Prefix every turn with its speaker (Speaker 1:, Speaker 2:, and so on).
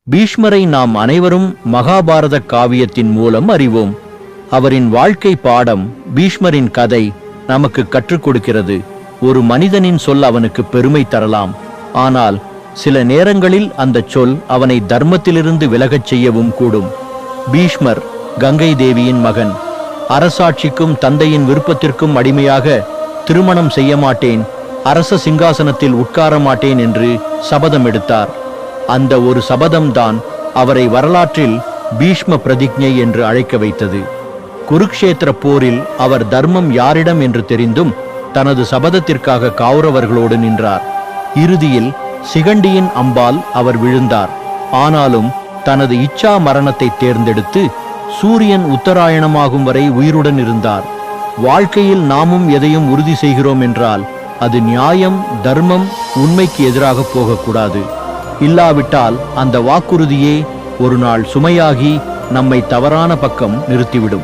Speaker 1: பீஷ்மரை நாம் அனைவரும் மகாபாரத காவியத்தின் மூலம் அறிவோம். அவரின் வாழ்க்கை பாடம் பீஷ்மரின் கதை நமக்கு கற்றுக் கொடுக்கிறது. ஒரு மனிதனின் சொல் அவனுக்கு பெருமை தரலாம், ஆனால் சில நேரங்களில் அந்த சொல் அவனை தர்மத்திலிருந்து விலகச் செய்யவும் கூடும். பீஷ்மர் கங்கை தேவியின் மகன். அரசாட்சிக்கும் தந்தையின் விருப்பத்திற்கும் அடிமையாக திருமணம் செய்ய மாட்டேன், அரச சிங்காசனத்தில் உட்கார மாட்டேன் என்று சபதம் எடுத்தார். அந்த ஒரு சபதம்தான் அவரை வரலாற்றில் பீஷ்ம பிரதிஜை என்று அழைக்க வைத்தது. குருக்ஷேத்திர போரில் அவர் தர்மம் யாரிடம் என்று தெரிந்தும் தனது சபதத்திற்காக கௌரவர்களோடு நின்றார். இறுதியில் சிகண்டியின் அம்பால் அவர் விழுந்தார். ஆனாலும் தனது இச்சா மரணத்தை தேர்ந்தெடுத்து சூரியன் உத்தராயணமாகும் வரை உயிருடன் இருந்தார். வாழ்க்கையில் நாமும் எதையும் உறுதி செய்கிறோம் என்றால் அது நியாயம், தர்மம், உண்மைக்கு எதிராக போகக்கூடாது. இல்லாவிட்டால் அந்த வாக்குறுதியே ஒரு நாள் சுமையாகி நம்மை தவறான பக்கம் நிறுத்திவிடும்.